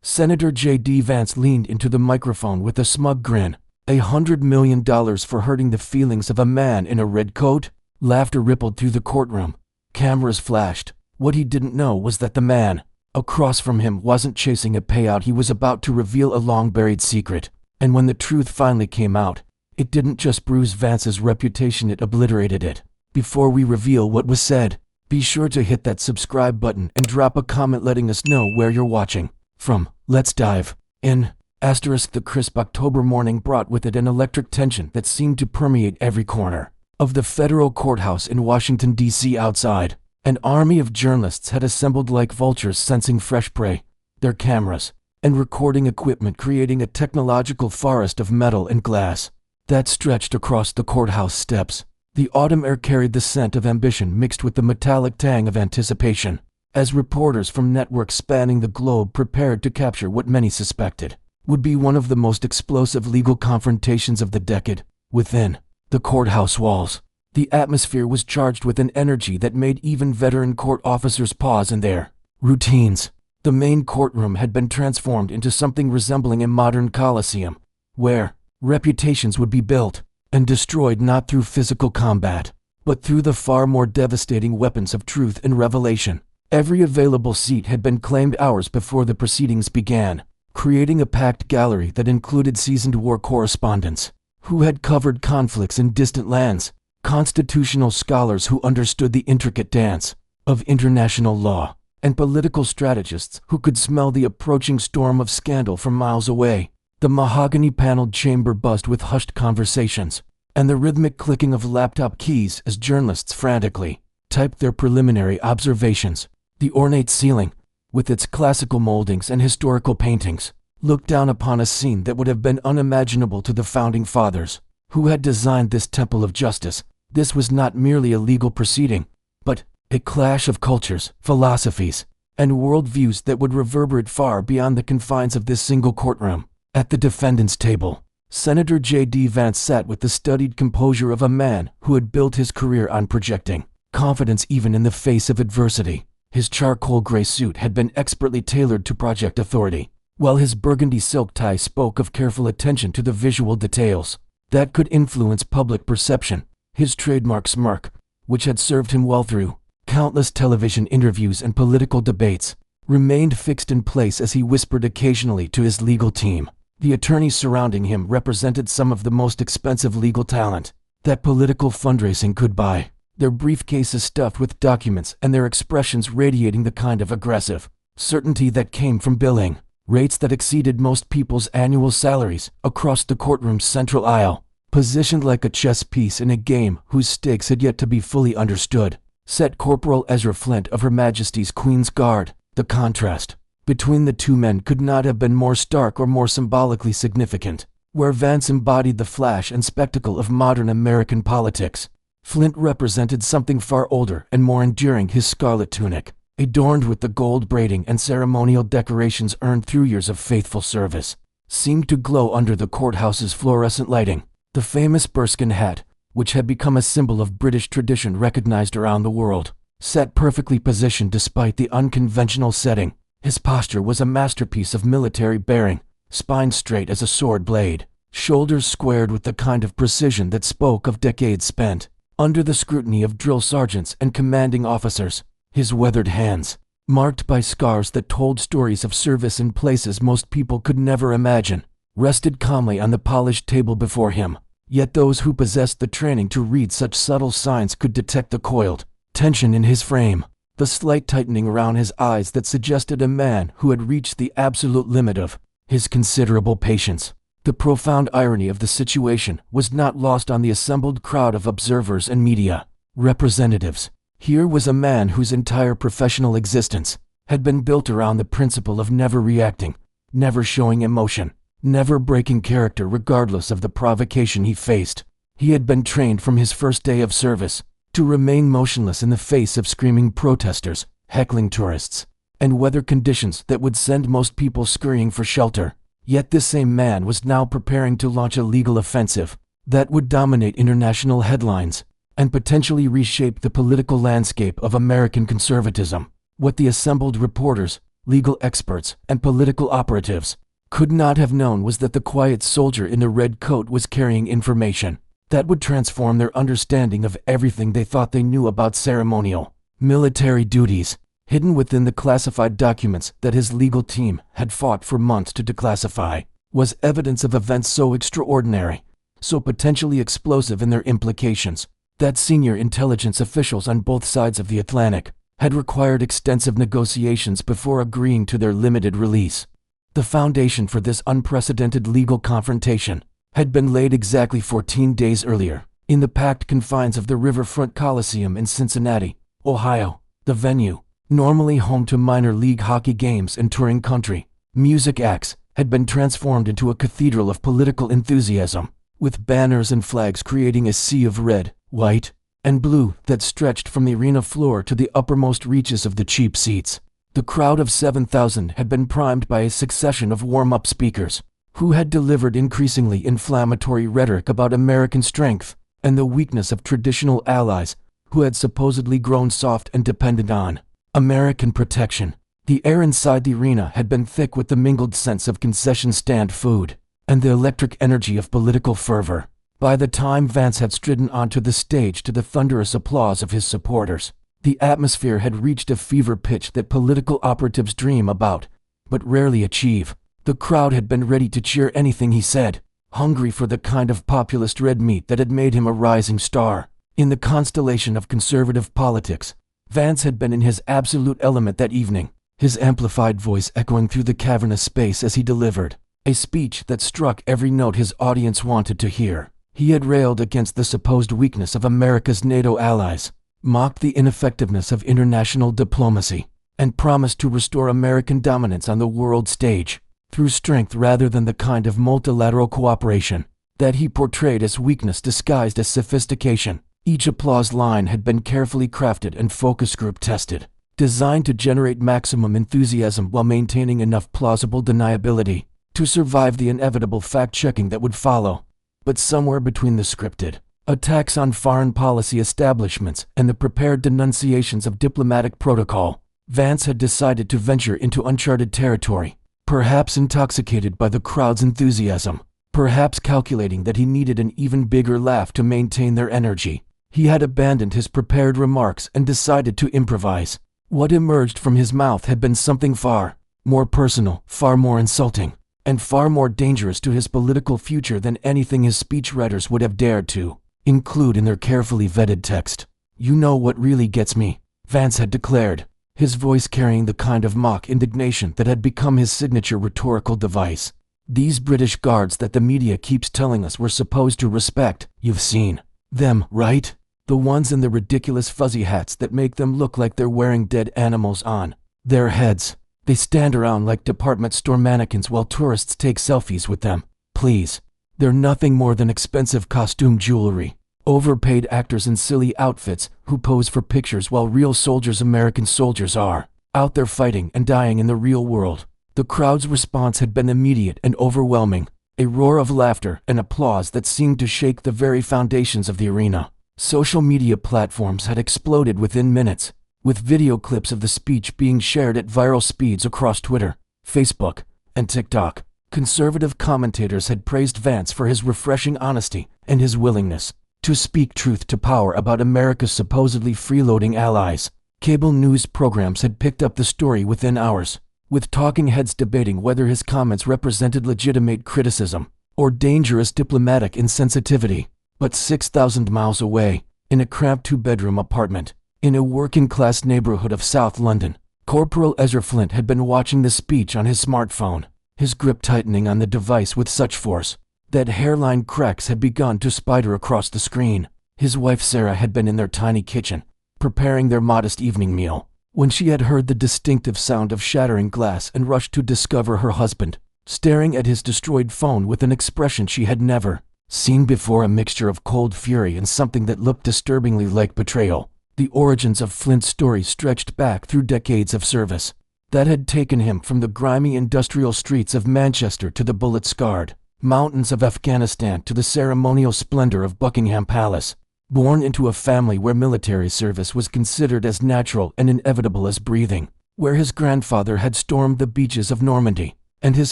Senator JD Vance leaned into the microphone with a smug grin. $100 million for hurting the feelings of a man in a red coat? Laughter rippled through the courtroom. Cameras flashed. What he didn't know was that the man across from him wasn't chasing a payout. He was about to reveal a long-buried secret. And when the truth finally came out, it didn't just bruise Vance's reputation, it obliterated it. Before we reveal what was said, be sure to hit that subscribe button and drop a comment letting us know where you're watching from. Let's dive in. The crisp October morning brought with it an electric tension that seemed to permeate every corner of the federal courthouse in Washington, D.C. Outside, an army of journalists had assembled like vultures sensing fresh prey, their cameras and recording equipment creating a technological forest of metal and glass that stretched across the courthouse steps. The autumn air carried the scent of ambition mixed with the metallic tang of anticipation, as reporters from networks spanning the globe prepared to capture what many suspected would be one of the most explosive legal confrontations of the decade. Within the courthouse walls, the atmosphere was charged with an energy that made even veteran court officers pause in their routines. The main courtroom had been transformed into something resembling a modern coliseum, where reputations would be built and destroyed not through physical combat, but through the far more devastating weapons of truth and revelation. Every available seat had been claimed hours before the proceedings began, creating a packed gallery that included seasoned war correspondents who had covered conflicts in distant lands, constitutional scholars who understood the intricate dance of international law, and political strategists who could smell the approaching storm of scandal from miles away. The mahogany-paneled chamber buzzed with hushed conversations and the rhythmic clicking of laptop keys as journalists frantically typed their preliminary observations. The ornate ceiling, with its classical moldings and historical paintings, looked down upon a scene that would have been unimaginable to the founding fathers who had designed this temple of justice. This was not merely a legal proceeding, but a clash of cultures, philosophies, and worldviews that would reverberate far beyond the confines of this single courtroom. At the defendant's table, Senator JD Vance sat with the studied composure of a man who had built his career on projecting confidence even in the face of adversity. His charcoal gray suit had been expertly tailored to project authority, while his burgundy silk tie spoke of careful attention to the visual details that could influence public perception. His trademark smirk, which had served him well through countless television interviews and political debates, remained fixed in place as he whispered occasionally to his legal team. The attorneys surrounding him represented some of the most expensive legal talent that political fundraising could buy, their briefcases stuffed with documents and their expressions radiating the kind of aggressive certainty that came from billing rates that exceeded most people's annual salaries. Across the courtroom's central aisle, positioned like a chess piece in a game whose stakes had yet to be fully understood, sat Corporal Ezra Flint of Her Majesty's Queen's Guard. The contrast between the two men could not have been more stark or more symbolically significant. Where Vance embodied the flash and spectacle of modern American politics, Flint represented something far older and more enduring. His scarlet tunic, adorned with the gold braiding and ceremonial decorations earned through years of faithful service, seemed to glow under the courthouse's fluorescent lighting. The famous bearskin hat, which had become a symbol of British tradition recognized around the world, sat perfectly positioned despite the unconventional setting. His posture was a masterpiece of military bearing, spine straight as a sword blade, shoulders squared with the kind of precision that spoke of decades spent under the scrutiny of drill sergeants and commanding officers. His weathered hands, marked by scars that told stories of service in places most people could never imagine, rested calmly on the polished table before him. Yet those who possessed the training to read such subtle signs could detect the coiled tension in his frame, the slight tightening around his eyes that suggested a man who had reached the absolute limit of his considerable patience. The profound irony of the situation was not lost on the assembled crowd of observers and media representatives. Here was a man whose entire professional existence had been built around the principle of never reacting, never showing emotion, never breaking character regardless of the provocation he faced. He had been trained from his first day of service to remain motionless in the face of screaming protesters, heckling tourists, and weather conditions that would send most people scurrying for shelter. Yet this same man was now preparing to launch a legal offensive that would dominate international headlines and potentially reshape the political landscape of American conservatism. What the assembled reporters legal experts, and political operatives could not have known was that the quiet soldier in the red coat was carrying information that would transform their understanding of everything they thought they knew about ceremonial military duties, hidden within the classified documents that his legal team had fought for months to declassify, was evidence of events so extraordinary, so potentially explosive in their implications, that senior intelligence officials on both sides of the Atlantic had required extensive negotiations before agreeing to their limited release. The foundation for this unprecedented legal confrontation had been laid exactly 14 days earlier, in the packed confines of the Riverfront Coliseum in Cincinnati, Ohio. The venue, normally home to minor league hockey games and touring country music acts, had been transformed into a cathedral of political enthusiasm, with banners and flags creating a sea of red, white, and blue that stretched from the arena floor to the uppermost reaches of the cheap seats. The crowd of 7,000 had been primed by a succession of warm-up speakers, who had delivered increasingly inflammatory rhetoric about American strength and the weakness of traditional allies who had supposedly grown soft and dependent on American protection. The air inside the arena had been thick with the mingled scents of concession stand food and the electric energy of political fervor. By the time Vance had stridden onto the stage to the thunderous applause of his supporters, the atmosphere had reached a fever pitch that political operatives dream about, but rarely achieve. The crowd had been ready to cheer anything he said, hungry for the kind of populist red meat that had made him a rising star. In the constellation of conservative politics, Vance had been in his absolute element that evening, his amplified voice echoing through the cavernous space as he delivered a speech that struck every note his audience wanted to hear. He had railed against the supposed weakness of America's NATO allies, mocked the ineffectiveness of international diplomacy, and promised to restore American dominance on the world stage through strength rather than the kind of multilateral cooperation that he portrayed as weakness disguised as sophistication. Each applause line had been carefully crafted and focus group tested, designed to generate maximum enthusiasm while maintaining enough plausible deniability to survive the inevitable fact-checking that would follow. But somewhere between the scripted attacks on foreign policy establishments and the prepared denunciations of diplomatic protocol, Vance had decided to venture into uncharted territory, perhaps intoxicated by the crowd's enthusiasm, perhaps calculating that he needed an even bigger laugh to maintain their energy. He had abandoned his prepared remarks and decided to improvise. What emerged from his mouth had been something far more personal, far more insulting, and far more dangerous to his political future than anything his speechwriters would have dared to include in their carefully vetted text. "You know what really gets me," Vance had declared, his voice carrying the kind of mock indignation that had become his signature rhetorical device. "These British guards that the media keeps telling us we're supposed to respect, you've seen them, right? The ones in the ridiculous fuzzy hats that make them look like they're wearing dead animals on their heads. They stand around like department store mannequins while tourists take selfies with them. Please. They're nothing more than expensive costume jewelry, overpaid actors in silly outfits who pose for pictures while real soldiers, American soldiers, are out there fighting and dying in the real world." The crowd's response had been immediate and overwhelming, a roar of laughter and applause that seemed to shake the very foundations of the arena. Social media platforms had exploded within minutes, with video clips of the speech being shared at viral speeds across Twitter, Facebook, and TikTok. Conservative commentators had praised Vance for his refreshing honesty and his willingness to speak truth to power about America's supposedly freeloading allies. Cable news programs had picked up the story within hours, with talking heads debating whether his comments represented legitimate criticism or dangerous diplomatic insensitivity. But 6,000 miles away, in a cramped two-bedroom apartment, in a working-class neighborhood of South London, Corporal Ezra Flint had been watching the speech on his smartphone, his grip tightening on the device with such force that hairline cracks had begun to spider across the screen. His wife Sarah had been in their tiny kitchen, preparing their modest evening meal, when she had heard the distinctive sound of shattering glass and rushed to discover her husband, staring at his destroyed phone with an expression she had never seen before, a mixture of cold fury and something that looked disturbingly like betrayal. The origins of Flint's story stretched back through decades of service that had taken him from the grimy industrial streets of Manchester to the bullet-scarred mountains of Afghanistan to the ceremonial splendor of Buckingham Palace. Born into a family where military service was considered as natural and inevitable as breathing, where his grandfather had stormed the beaches of Normandy, and his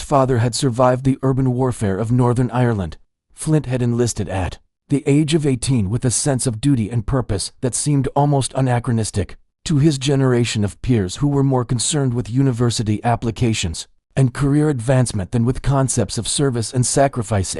father had survived the urban warfare of Northern Ireland. Flint had enlisted at the age of 18 with a sense of duty and purpose that seemed almost anachronistic to his generation of peers who were more concerned with university applications and career advancement than with concepts of service and sacrifice.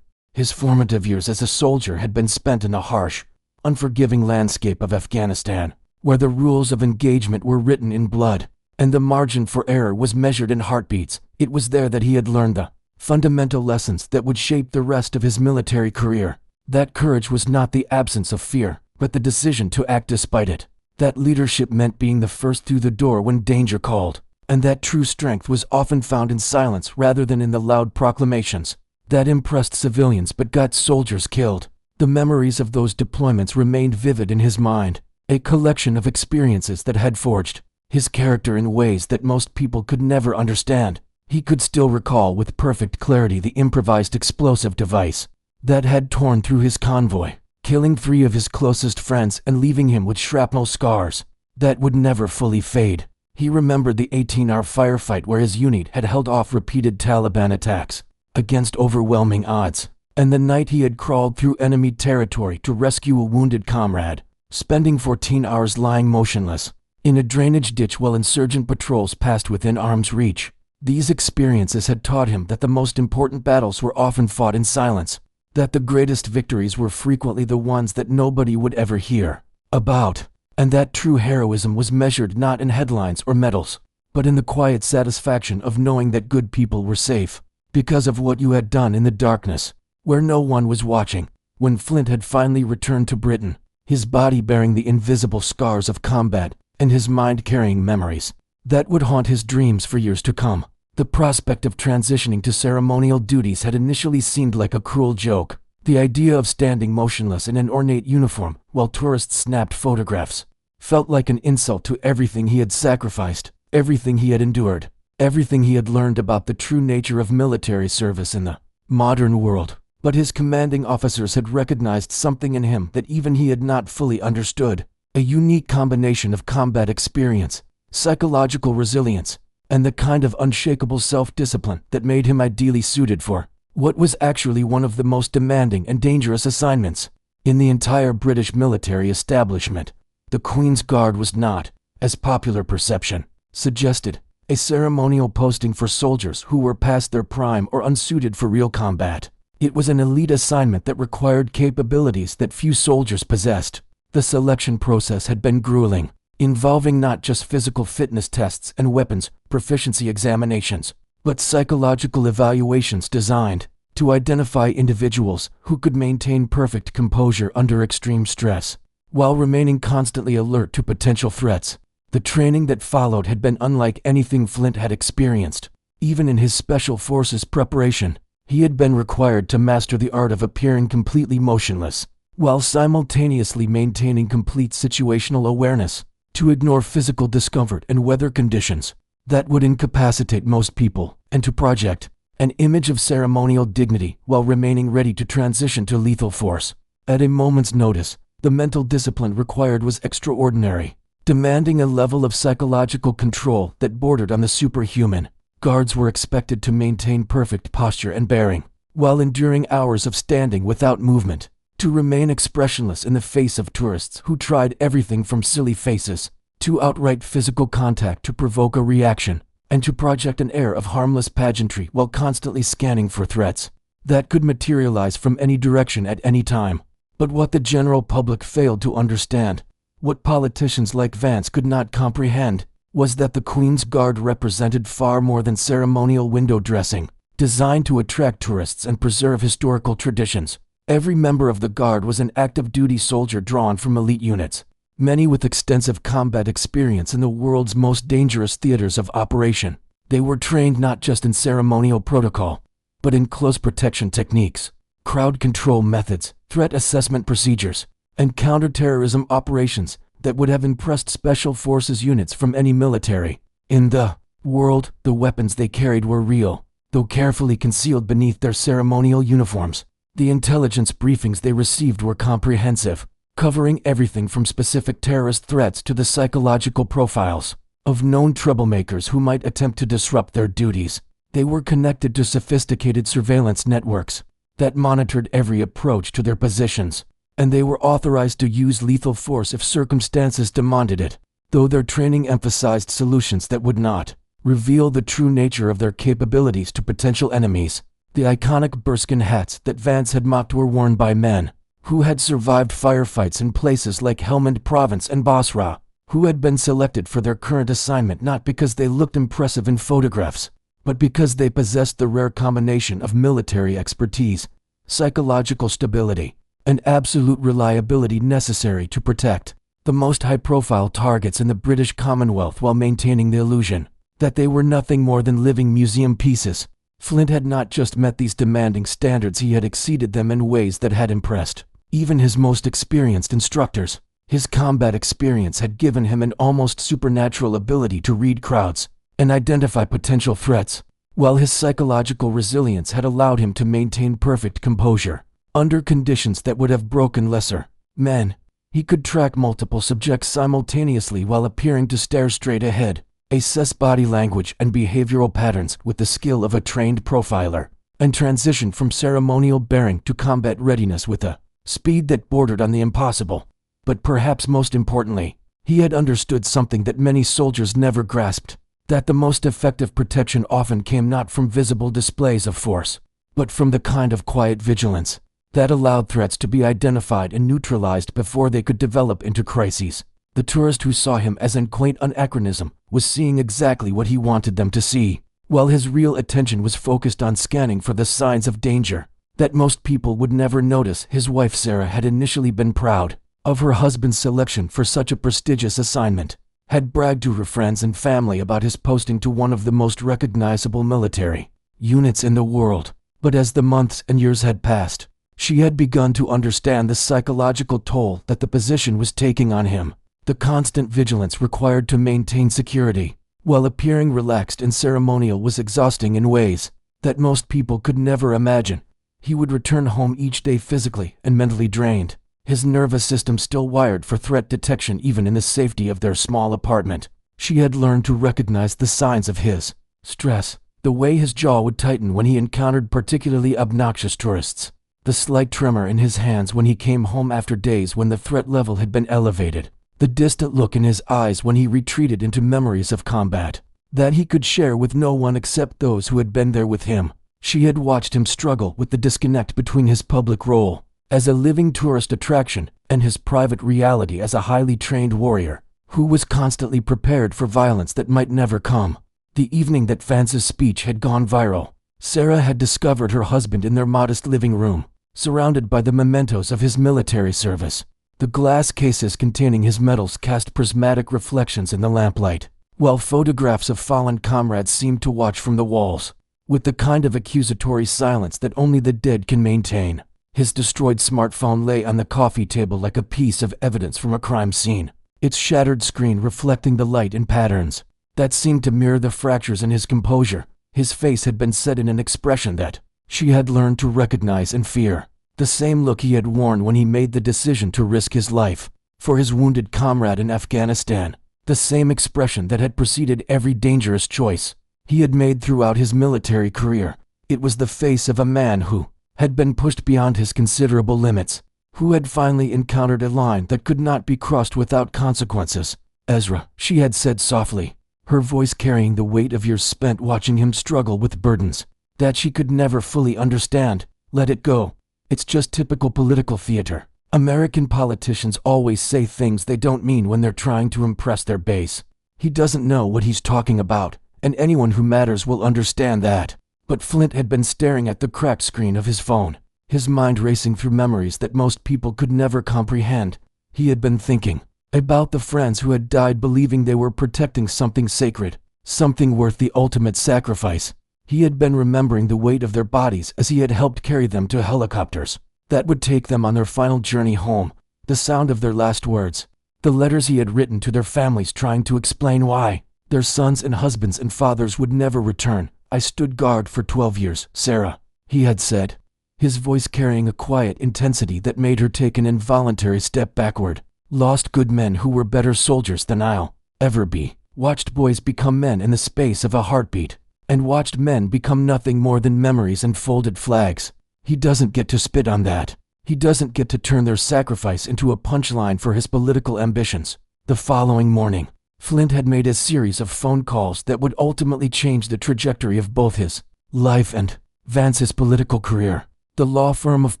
His formative years as a soldier had been spent in a harsh, unforgiving landscape of Afghanistan, where the rules of engagement were written in blood, and the margin for error was measured in heartbeats. It was there that he had learned the fundamental lessons that would shape the rest of his military career. That courage was not the absence of fear, but the decision to act despite it. That leadership meant being the first through the door when danger called, and that true strength was often found in silence rather than in the loud proclamations that impressed civilians but got soldiers killed. The memories of those deployments remained vivid in his mind, a collection of experiences that had forged his character in ways that most people could never understand. He could still recall with perfect clarity the improvised explosive device that had torn through his convoy, killing 3 of his closest friends and leaving him with shrapnel scars that would never fully fade. He remembered the 18-hour firefight where his unit had held off repeated Taliban attacks against overwhelming odds, and the night he had crawled through enemy territory to rescue a wounded comrade, spending 14 hours lying motionless in a drainage ditch while insurgent patrols passed within arm's reach. These experiences had taught him that the most important battles were often fought in silence, that the greatest victories were frequently the ones that nobody would ever hear about, and that true heroism was measured not in headlines or medals, but in the quiet satisfaction of knowing that good people were safe because of what you had done in the darkness, where no one was watching. When Flint had finally returned to Britain, his body bearing the invisible scars of combat and his mind carrying memories that would haunt his dreams for years to come, the prospect of transitioning to ceremonial duties had initially seemed like a cruel joke. The idea of standing motionless in an ornate uniform while tourists snapped photographs felt like an insult to everything he had sacrificed, everything he had endured, everything he had learned about the true nature of military service in the modern world. But his commanding officers had recognized something in him that even he had not fully understood, a unique combination of combat experience, psychological resilience, and the kind of unshakable self-discipline that made him ideally suited for what was actually one of the most demanding and dangerous assignments in the entire British military establishment. The Queen's Guard was not, as popular perception suggested, a ceremonial posting for soldiers who were past their prime or unsuited for real combat. It was an elite assignment that required capabilities that few soldiers possessed. The selection process had been grueling, involving not just physical fitness tests and weapons proficiency examinations, but psychological evaluations designed to identify individuals who could maintain perfect composure under extreme stress, while remaining constantly alert to potential threats. The training that followed had been unlike anything Flint had experienced. Even in his special forces preparation, he had been required to master the art of appearing completely motionless, while simultaneously maintaining complete situational awareness, to ignore physical discomfort and weather conditions that would incapacitate most people, and to project an image of ceremonial dignity while remaining ready to transition to lethal force. At a moment's notice, the mental discipline required was extraordinary, demanding a level of psychological control that bordered on the superhuman. Guards were expected to maintain perfect posture and bearing, while enduring hours of standing without movement, to remain expressionless in the face of tourists who tried everything from silly faces to outright physical contact to provoke a reaction, and to project an air of harmless pageantry while constantly scanning for threats that could materialize from any direction at any time. But what the general public failed to understand, what politicians like Vance could not comprehend, was that the Queen's Guard represented far more than ceremonial window dressing, designed to attract tourists and preserve historical traditions. Every member of the Guard was an active duty soldier drawn from elite units, many with extensive combat experience in the world's most dangerous theaters of operation. They were trained not just in ceremonial protocol, but in close protection techniques, crowd control methods, threat assessment procedures, and counterterrorism operations that would have impressed special forces units from any military in the world. The weapons they carried were real, though carefully concealed beneath their ceremonial uniforms. The intelligence briefings they received were comprehensive, covering everything from specific terrorist threats to the psychological profiles of known troublemakers who might attempt to disrupt their duties. They were connected to sophisticated surveillance networks that monitored every approach to their positions, and they were authorized to use lethal force if circumstances demanded it, though their training emphasized solutions that would not reveal the true nature of their capabilities to potential enemies. The iconic bearskin hats that Vance had mocked were worn by men who had survived firefights in places like Helmand Province and Basra, who had been selected for their current assignment not because they looked impressive in photographs, but because they possessed the rare combination of military expertise, psychological stability, and absolute reliability necessary to protect the most high-profile targets in the British Commonwealth while maintaining the illusion that they were nothing more than living museum pieces. Flint had not just met these demanding standards, he had exceeded them in ways that had impressed even his most experienced instructors. His combat experience had given him an almost supernatural ability to read crowds and identify potential threats, while his psychological resilience had allowed him to maintain perfect composure under conditions that would have broken lesser men. He could track multiple subjects simultaneously while appearing to stare straight ahead, assess body language and behavioral patterns with the skill of a trained profiler, and transition from ceremonial bearing to combat readiness with a speed that bordered on the impossible. But perhaps most importantly, he had understood something that many soldiers never grasped, that the most effective protection often came not from visible displays of force, but from the kind of quiet vigilance that allowed threats to be identified and neutralized before they could develop into crises. The tourist who saw him as an quaint anachronism was seeing exactly what he wanted them to see, while his real attention was focused on scanning for the signs of danger that most people would never notice. His wife Sarah had initially been proud of her husband's selection for such a prestigious assignment, had bragged to her friends and family about his posting to one of the most recognizable military units in the world. But as the months and years had passed, she had begun to understand the psychological toll that the position was taking on him. The constant vigilance required to maintain security, while appearing relaxed and ceremonial, was exhausting in ways that most people could never imagine. He would return home each day physically and mentally drained, his nervous system still wired for threat detection even in the safety of their small apartment. She had learned to recognize the signs of his stress, the way his jaw would tighten when he encountered particularly obnoxious tourists, the slight tremor in his hands when he came home after days when the threat level had been elevated, the distant look in his eyes when he retreated into memories of combat that he could share with no one except those who had been there with him. She had watched him struggle with the disconnect between his public role as a living tourist attraction and his private reality as a highly trained warrior who was constantly prepared for violence that might never come. The evening that Vance's speech had gone viral, Sarah had discovered her husband in their modest living room, surrounded by the mementos of his military service. The glass cases containing his medals cast prismatic reflections in the lamplight, while photographs of fallen comrades seemed to watch from the walls, with the kind of accusatory silence that only the dead can maintain. His destroyed smartphone lay on the coffee table like a piece of evidence from a crime scene, its shattered screen reflecting the light in patterns that seemed to mirror the fractures in his composure. His face had been set in an expression that she had learned to recognize and fear, the same look he had worn when he made the decision to risk his life for his wounded comrade in Afghanistan, the same expression that had preceded every dangerous choice he had made throughout his military career. It was the face of a man who had been pushed beyond his considerable limits, who had finally encountered a line that could not be crossed without consequences. "Ezra," she had said softly, her voice carrying the weight of years spent watching him struggle with burdens that she could never fully understand. "Let it go. It's just typical political theater. American politicians always say things they don't mean when they're trying to impress their base. He doesn't know what he's talking about, and anyone who matters will understand that." But Flint had been staring at the cracked screen of his phone, his mind racing through memories that most people could never comprehend. He had been thinking about the friends who had died believing they were protecting something sacred, something worth the ultimate sacrifice. He had been remembering the weight of their bodies as he had helped carry them to helicopters that would take them on their final journey home, the sound of their last words, the letters he had written to their families trying to explain why their sons and husbands and fathers would never return. "I stood guard for 12 years, Sarah," he had said, his voice carrying a quiet intensity that made her take an involuntary step backward. "Lost good men who were better soldiers than I'll ever be. watched boys become men in the space of a heartbeat, and watched men become nothing more than memories and folded flags. He doesn't get to spit on that. He doesn't get to turn their sacrifice into a punchline for his political ambitions. The following morning, Flint had made a series of phone calls that would ultimately change the trajectory of both his life and Vance's political career. The law firm of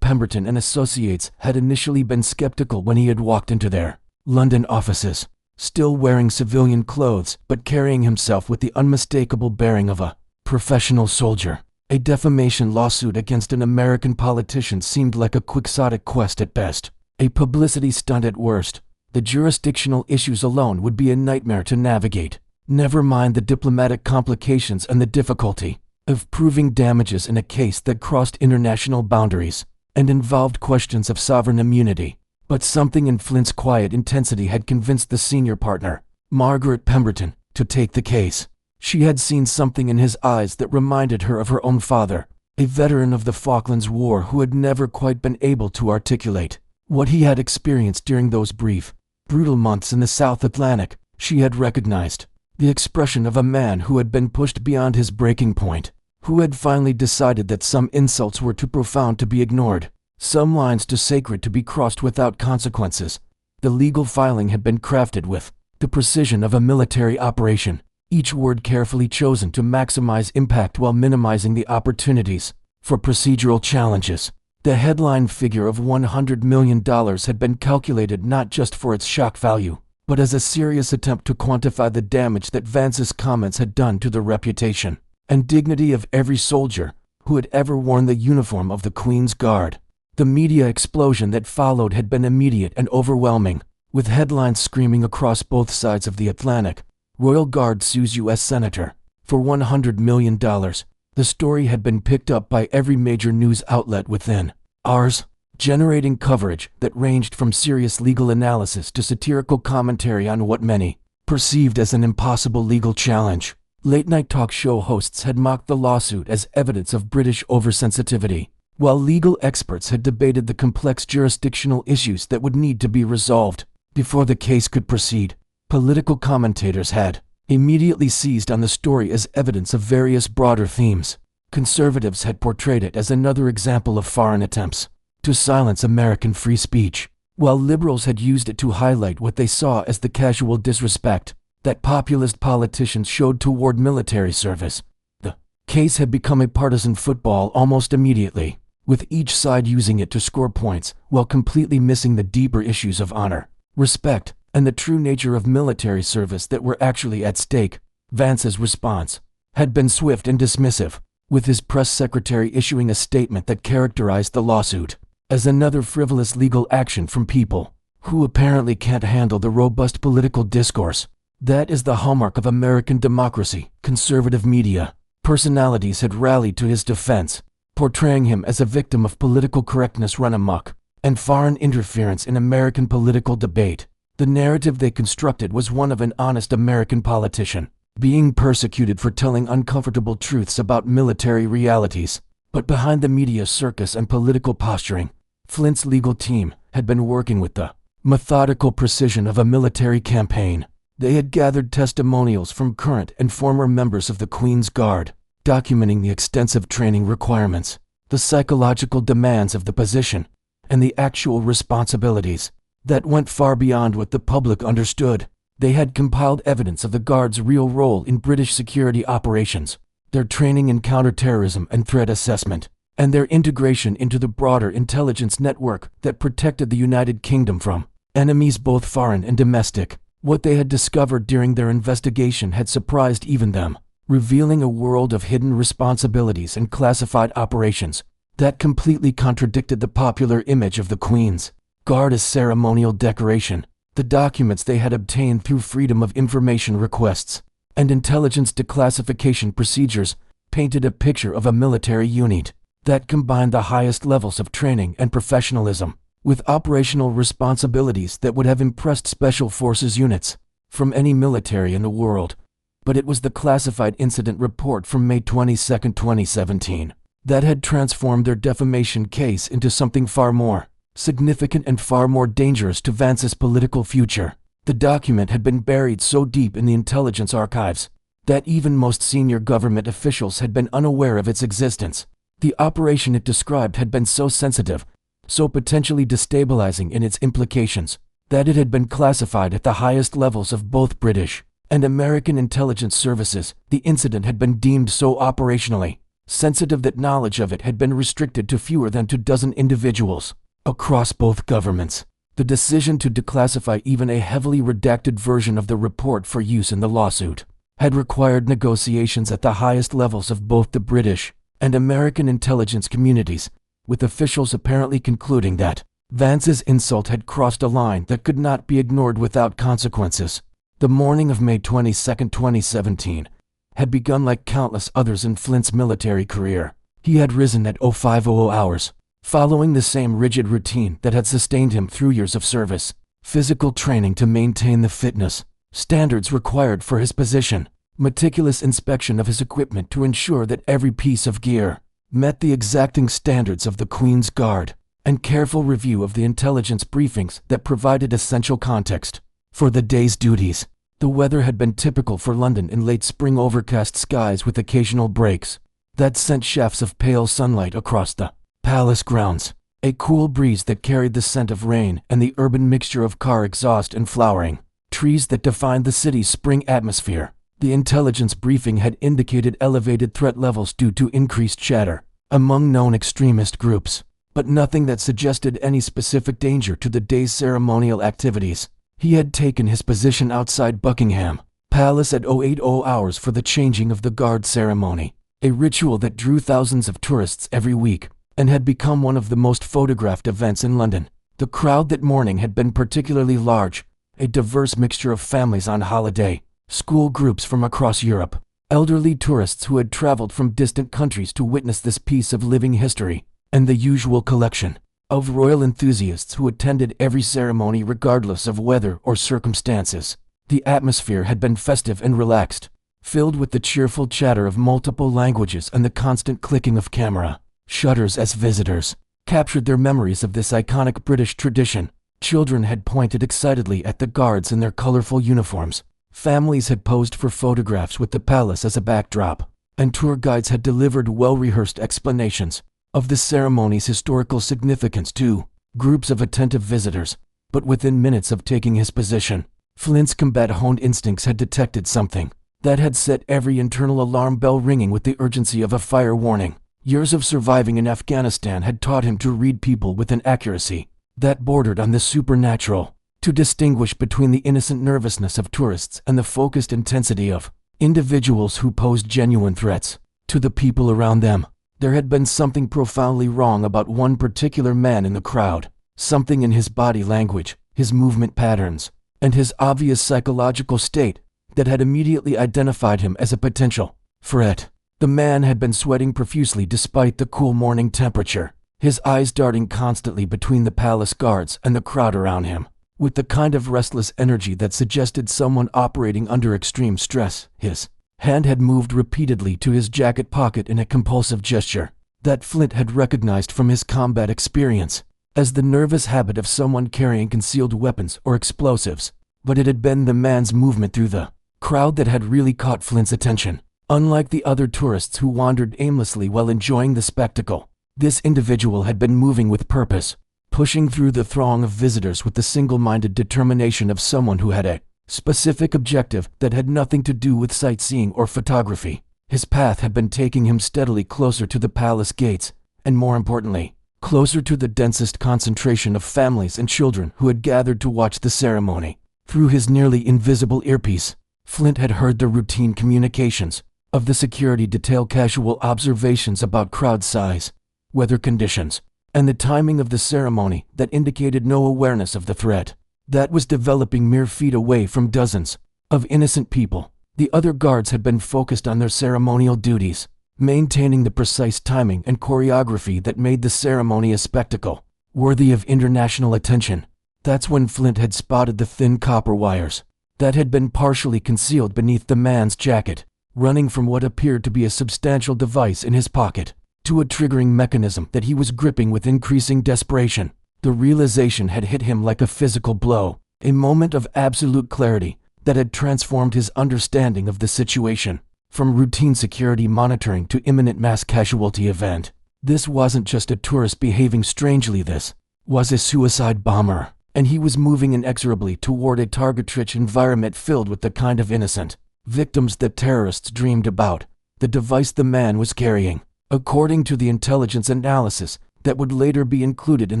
Pemberton and Associates had initially been skeptical when he had walked into their London offices, still wearing civilian clothes but carrying himself with the unmistakable bearing of a professional soldier. A defamation lawsuit against an American politician seemed like a quixotic quest at best, a publicity stunt at worst. The jurisdictional issues alone would be a nightmare to navigate. Never mind the diplomatic complications and the difficulty of proving damages in a case that crossed international boundaries and involved questions of sovereign immunity. But something in Flint's quiet intensity had convinced the senior partner, Margaret Pemberton, to take the case. She had seen something in his eyes that reminded her of her own father, a veteran of the Falklands War who had never quite been able to articulate what he had experienced during those brief, brutal months in the South Atlantic. She had recognized the expression of a man who had been pushed beyond his breaking point, who had finally decided that some insults were too profound to be ignored, some lines too sacred to be crossed without consequences. The legal filing had been crafted with the precision of a military operation, each word carefully chosen to maximize impact while minimizing the opportunities for procedural challenges. The headline figure of $100 million had been calculated not just for its shock value, but as a serious attempt to quantify the damage that Vance's comments had done to the reputation and dignity of every soldier who had ever worn the uniform of the Queen's Guard. The media explosion that followed had been immediate and overwhelming, with headlines screaming across both sides of the Atlantic, "Royal Guard sues U.S. Senator for $100 million. The story had been picked up by every major news outlet within hours, generating coverage that ranged from serious legal analysis to satirical commentary on what many perceived as an impossible legal challenge. Late-night talk show hosts had mocked the lawsuit as evidence of British oversensitivity, while legal experts had debated the complex jurisdictional issues that would need to be resolved before the case could proceed. Political commentators had immediately seized on the story as evidence of various broader themes. Conservatives had portrayed it as another example of foreign attempts to silence American free speech, while liberals had used it to highlight what they saw as the casual disrespect that populist politicians showed toward military service. The case had become a partisan football almost immediately, with each side using it to score points while completely missing the deeper issues of honor, respect, and the true nature of military service that were actually at stake. Vance's response had been swift and dismissive, with his press secretary issuing a statement that characterized the lawsuit as another frivolous legal action from people who apparently can't handle the robust political discourse that is the hallmark of American democracy. Conservative media personalities had rallied to his defense, portraying him as a victim of political correctness run amok and foreign interference in American political debate. The narrative they constructed was one of an honest American politician being persecuted for telling uncomfortable truths about military realities. But behind the media circus and political posturing, Flint's legal team had been working with the methodical precision of a military campaign. They had gathered testimonials from current and former members of the Queen's Guard, documenting the extensive training requirements, the psychological demands of the position, and the actual responsibilities that went far beyond what the public understood. They had compiled evidence of the Guard's real role in British security operations, their training in counterterrorism and threat assessment, and their integration into the broader intelligence network that protected the United Kingdom from enemies both foreign and domestic. What they had discovered during their investigation had surprised even them, revealing a world of hidden responsibilities and classified operations that completely contradicted the popular image of the Queen's Guard as ceremonial decoration. The documents they had obtained through Freedom of Information requests and intelligence declassification procedures painted a picture of a military unit that combined the highest levels of training and professionalism with operational responsibilities that would have impressed special forces units from any military in the world. But it was the classified incident report from May 22, 2017, that had transformed their defamation case into something far more significant and far more dangerous to Vance's political future. The document had been buried so deep in the intelligence archives that even most senior government officials had been unaware of its existence. The operation it described had been so sensitive, so potentially destabilizing in its implications, that it had been classified at the highest levels of both British and American intelligence services. The incident had been deemed so operationally sensitive that knowledge of it had been restricted to fewer than 24 individuals across both governments. The decision to declassify even a heavily redacted version of the report for use in the lawsuit had required negotiations at the highest levels of both the British and American intelligence communities, with officials apparently concluding that Vance's insult had crossed a line that could not be ignored without consequences. The morning of May 22, 2017, had begun like countless others in Flint's military career. He had risen at 0500 hours, following the same rigid routine that had sustained him through years of service. Physical training to maintain the fitness standards required for his position, meticulous inspection of his equipment to ensure that every piece of gear met the exacting standards of the Queen's Guard, and careful review of the intelligence briefings that provided essential context for the day's duties. The weather had been typical for London in late spring, overcast skies with occasional breaks that sent shafts of pale sunlight across the palace grounds, a cool breeze that carried the scent of rain and the urban mixture of car exhaust and flowering trees that defined the city's spring atmosphere. The intelligence briefing had indicated elevated threat levels due to increased chatter among known extremist groups, but nothing that suggested any specific danger to the day's ceremonial activities. He had taken his position outside Buckingham Palace at 080 hours for the changing of the guard ceremony, a ritual that drew thousands of tourists every week and had become one of the most photographed events in London. The crowd that morning had been particularly large, a diverse mixture of families on holiday, school groups from across Europe, elderly tourists who had traveled from distant countries to witness this piece of living history, and the usual collection of royal enthusiasts who attended every ceremony regardless of weather or circumstances. The atmosphere had been festive and relaxed, filled with the cheerful chatter of multiple languages and the constant clicking of camera shutters as visitors captured their memories of this iconic British tradition. Children had pointed excitedly at the guards in their colorful uniforms. Families had posed for photographs with the palace as a backdrop, and tour guides had delivered well-rehearsed explanations of the ceremony's historical significance to groups of attentive visitors. But within minutes of taking his position, Flint's combat-honed instincts had detected something that had set every internal alarm bell ringing with the urgency of a fire warning. Years of surviving in Afghanistan had taught him to read people with an accuracy that bordered on the supernatural, to distinguish between the innocent nervousness of tourists and the focused intensity of individuals who posed genuine threats to the people around them. There had been something profoundly wrong about one particular man in the crowd, something in his body language, his movement patterns, and his obvious psychological state that had immediately identified him as a potential threat. The man had been sweating profusely despite the cool morning temperature, his eyes darting constantly between the palace guards and the crowd around him, with the kind of restless energy that suggested someone operating under extreme stress. His hand had moved repeatedly to his jacket pocket in a compulsive gesture that Flint had recognized from his combat experience as the nervous habit of someone carrying concealed weapons or explosives. But it had been the man's movement through the crowd that had really caught Flint's attention. Unlike the other tourists who wandered aimlessly while enjoying the spectacle, this individual had been moving with purpose, pushing through the throng of visitors with the single-minded determination of someone who had a specific objective that had nothing to do with sightseeing or photography. His path had been taking him steadily closer to the palace gates, and more importantly, closer to the densest concentration of families and children who had gathered to watch the ceremony. Through his nearly invisible earpiece, Flint had heard the routine communications of the security detail, casual observations about crowd size, weather conditions, and the timing of the ceremony that indicated no awareness of the threat that was developing mere feet away from dozens of innocent people. The other guards had been focused on their ceremonial duties, maintaining the precise timing and choreography that made the ceremony a spectacle worthy of international attention. That's when Flint had spotted the thin copper wires that had been partially concealed beneath the man's jacket, running from what appeared to be a substantial device in his pocket to a triggering mechanism that he was gripping with increasing desperation. The realization had hit him like a physical blow. A moment of absolute clarity that had transformed his understanding of the situation. From routine security monitoring to imminent mass casualty event. This wasn't just a tourist behaving strangely, this was a suicide bomber, and he was moving inexorably toward a target-rich environment filled with the kind of innocent victims that terrorists dreamed about. The device the man was carrying, according to the intelligence analysis that would later be included in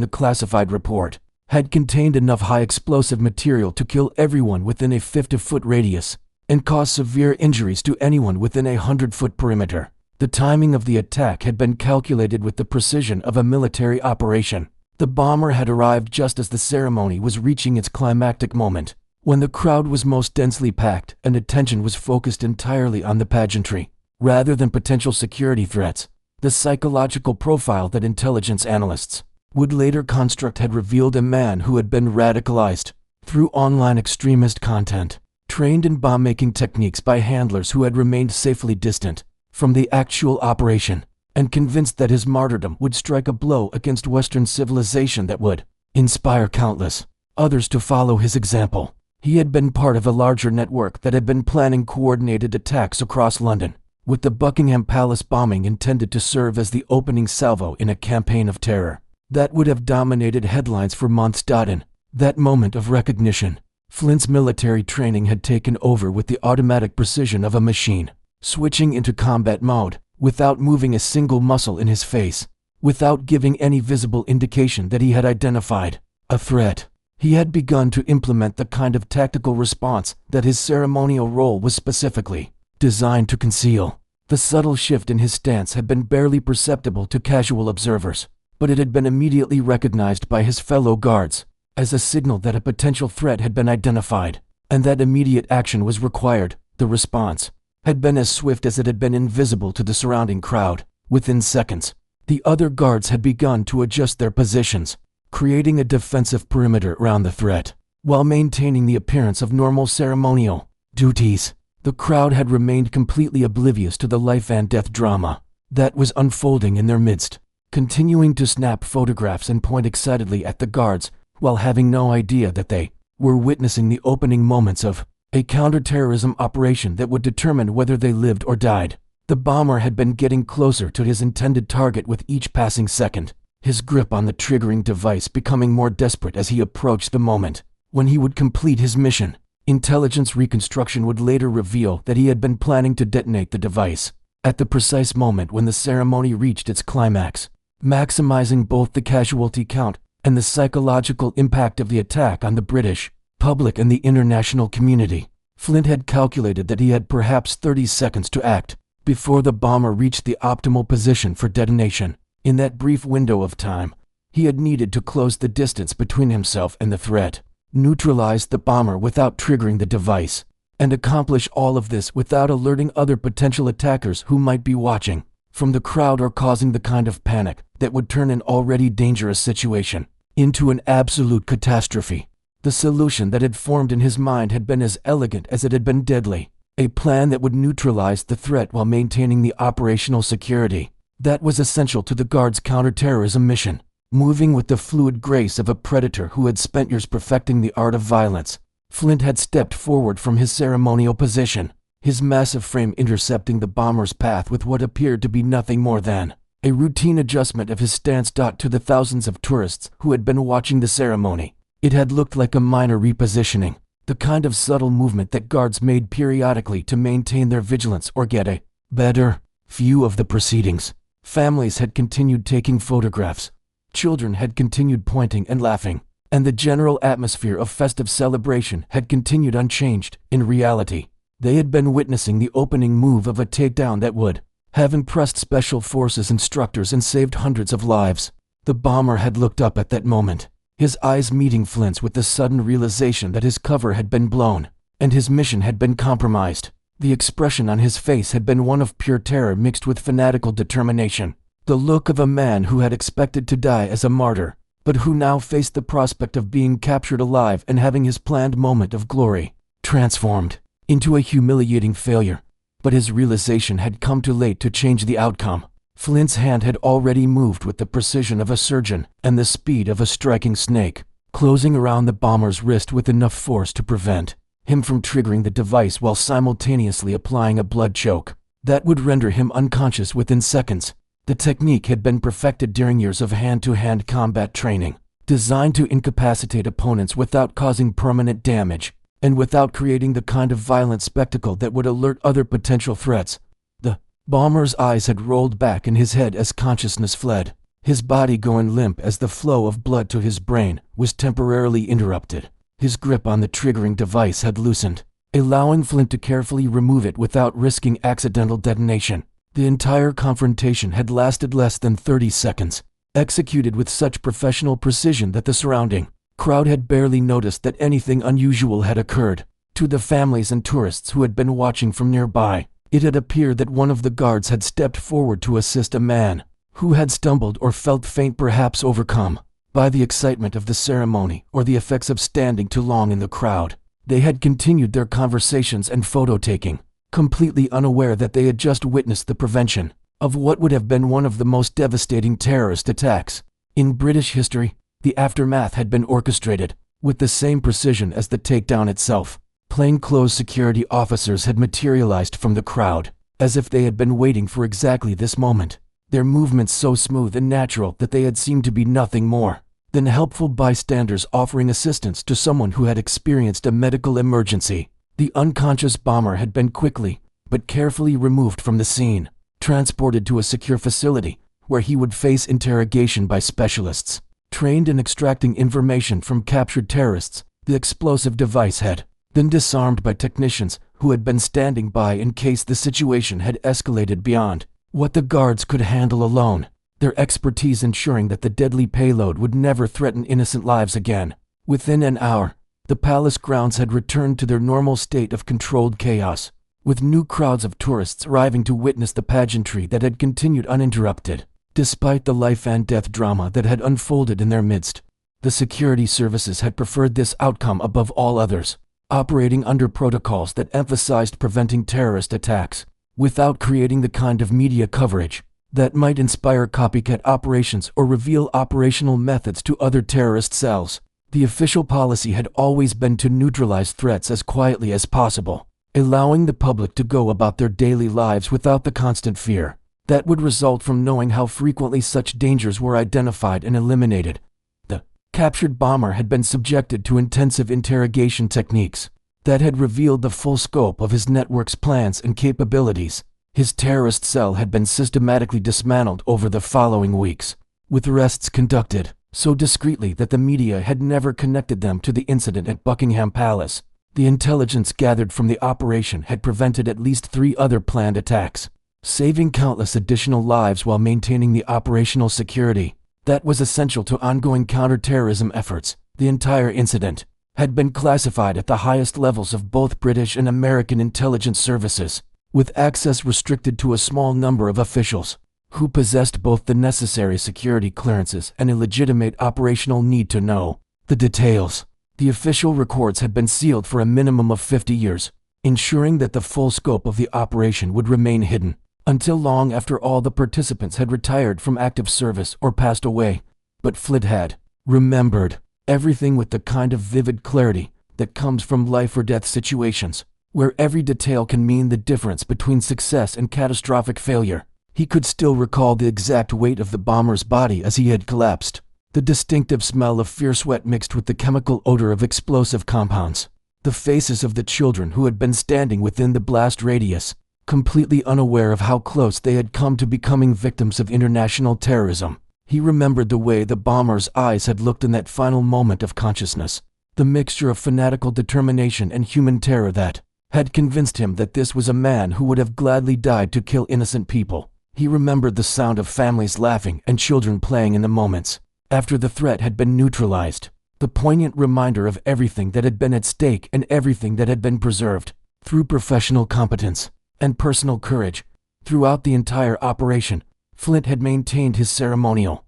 the classified report, had contained enough high explosive material to kill everyone within a 50-foot radius and cause severe injuries to anyone within a 100-foot perimeter. The timing of the attack had been calculated with the precision of a military operation. The bomber had arrived just as the ceremony was reaching its climactic moment, when the crowd was most densely packed and attention was focused entirely on the pageantry, rather than potential security threats. The psychological profile that intelligence analysts would later construct had revealed a man who had been radicalized through online extremist content, trained in bomb-making techniques by handlers who had remained safely distant from the actual operation, and convinced that his martyrdom would strike a blow against Western civilization that would inspire countless others to follow his example. He had been part of a larger network that had been planning coordinated attacks across London, with the Buckingham Palace bombing intended to serve as the opening salvo in a campaign of terror that would have dominated headlines for months. In that moment of recognition, Flint's military training had taken over with the automatic precision of a machine, switching into combat mode without moving a single muscle in his face, without giving any visible indication that he had identified a threat. He had begun to implement the kind of tactical response that his ceremonial role was specifically designed to conceal. The subtle shift in his stance had been barely perceptible to casual observers, but it had been immediately recognized by his fellow guards as a signal that a potential threat had been identified, and that immediate action was required. The response had been as swift as it had been invisible to the surrounding crowd. Within seconds, the other guards had begun to adjust their positions, creating a defensive perimeter around the threat, while maintaining the appearance of normal ceremonial duties. The crowd had remained completely oblivious to the life and death drama that was unfolding in their midst, continuing to snap photographs and point excitedly at the guards while having no idea that they were witnessing the opening moments of a counterterrorism operation that would determine whether they lived or died. The bomber had been getting closer to his intended target with each passing second, his grip on the triggering device becoming more desperate as he approached the moment when he would complete his mission. Intelligence reconstruction would later reveal that he had been planning to detonate the device at the precise moment when the ceremony reached its climax, maximizing both the casualty count and the psychological impact of the attack on the British public and the international community. Flint had calculated that he had perhaps 30 seconds to act before the bomber reached the optimal position for detonation. In that brief window of time, he had needed to close the distance between himself and the threat, neutralize the bomber without triggering the device, and accomplish all of this without alerting other potential attackers who might be watching from the crowd or causing the kind of panic that would turn an already dangerous situation into an absolute catastrophe. The solution that had formed in his mind had been as elegant as it had been deadly, a plan that would neutralize the threat while maintaining the operational security that was essential to the Guard's counterterrorism mission. Moving with the fluid grace of a predator who had spent years perfecting the art of violence, Flint had stepped forward from his ceremonial position, his massive frame intercepting the bomber's path with what appeared to be nothing more than a routine adjustment of his stance. To the thousands of tourists who had been watching the ceremony, it had looked like a minor repositioning, the kind of subtle movement that guards made periodically to maintain their vigilance or get a better view of the proceedings. Families had continued taking photographs, children had continued pointing and laughing, and the general atmosphere of festive celebration had continued unchanged. In reality, they had been witnessing the opening move of a takedown that would have impressed special forces instructors and saved hundreds of lives. The bomber had looked up at that moment, his eyes meeting Flint's with the sudden realization that his cover had been blown, and his mission had been compromised. The expression on his face had been one of pure terror mixed with fanatical determination, the look of a man who had expected to die as a martyr, but who now faced the prospect of being captured alive and having his planned moment of glory transformed into a humiliating failure. But his realization had come too late to change the outcome. Flint's hand had already moved with the precision of a surgeon and the speed of a striking snake. closing around the bomber's wrist with enough force to prevent him from triggering the device while simultaneously applying a blood choke that would render him unconscious within seconds. The technique had been perfected during years of hand-to-hand combat training, designed to incapacitate opponents without causing permanent damage, and without creating the kind of violent spectacle that would alert other potential threats. The bomber's eyes had rolled back in his head as consciousness fled, his body going limp as the flow of blood to his brain was temporarily interrupted. His grip on the triggering device had loosened, allowing Flint to carefully remove it without risking accidental detonation. The entire confrontation had lasted less than 30 seconds, executed with such professional precision that the surrounding crowd had barely noticed that anything unusual had occurred. To the families and tourists who had been watching from nearby, it had appeared that one of the guards had stepped forward to assist a man who had stumbled or felt faint, perhaps overcome by the excitement of the ceremony or the effects of standing too long in the crowd. They had continued their conversations and photo-taking, completely unaware that they had just witnessed the prevention of what would have been one of the most devastating terrorist attacks in British history. The aftermath had been orchestrated with the same precision as the takedown itself. Plainclothes security officers had materialized from the crowd, as if they had been waiting for exactly this moment, their movements so smooth and natural that they had seemed to be nothing more than helpful bystanders offering assistance to someone who had experienced a medical emergency. The unconscious bomber had been quickly but carefully removed from the scene, transported to a secure facility where he would face interrogation by specialists trained in extracting information from captured terrorists. The explosive device had then disarmed by technicians who had been standing by in case the situation had escalated beyond what the guards could handle alone, their expertise ensuring that the deadly payload would never threaten innocent lives again. Within an hour, the palace grounds had returned to their normal state of controlled chaos, with new crowds of tourists arriving to witness the pageantry that had continued uninterrupted. Despite the life and death drama that had unfolded in their midst, the security services had preferred this outcome above all others, operating under protocols that emphasized preventing terrorist attacks without creating the kind of media coverage that might inspire copycat operations or reveal operational methods to other terrorist cells. The official policy had always been to neutralize threats as quietly as possible, allowing the public to go about their daily lives without the constant fear that would result from knowing how frequently such dangers were identified and eliminated. The captured bomber had been subjected to intensive interrogation techniques that had revealed the full scope of his network's plans and capabilities. His terrorist cell had been systematically dismantled over the following weeks, with arrests conducted so discreetly that the media had never connected them to the incident at Buckingham Palace. The intelligence gathered from the operation had prevented at least 3 other planned attacks, saving countless additional lives while maintaining the operational security that was essential to ongoing counter-terrorism efforts. The entire incident had been classified at the highest levels of both British and American intelligence services, with access restricted to a small number of officials who possessed both the necessary security clearances and a legitimate operational need to know the details. The official records had been sealed for a minimum of 50 years, ensuring that the full scope of the operation would remain hidden until long after all the participants had retired from active service or passed away. But Flint had remembered everything with the kind of vivid clarity that comes from life or death situations, where every detail can mean the difference between success and catastrophic failure. He could still recall the exact weight of the bomber's body as he had collapsed, the distinctive smell of fierce sweat mixed with the chemical odor of explosive compounds, the faces of the children who had been standing within the blast radius, completely unaware of how close they had come to becoming victims of international terrorism. He remembered the way the bomber's eyes had looked in that final moment of consciousness, the mixture of fanatical determination and human terror that had convinced him that this was a man who would have gladly died to kill innocent people. He remembered the sound of families laughing and children playing in the moments after the threat had been neutralized, the poignant reminder of everything that had been at stake and everything that had been preserved through professional competence and personal courage. Throughout the entire operation, Flint had maintained his ceremonial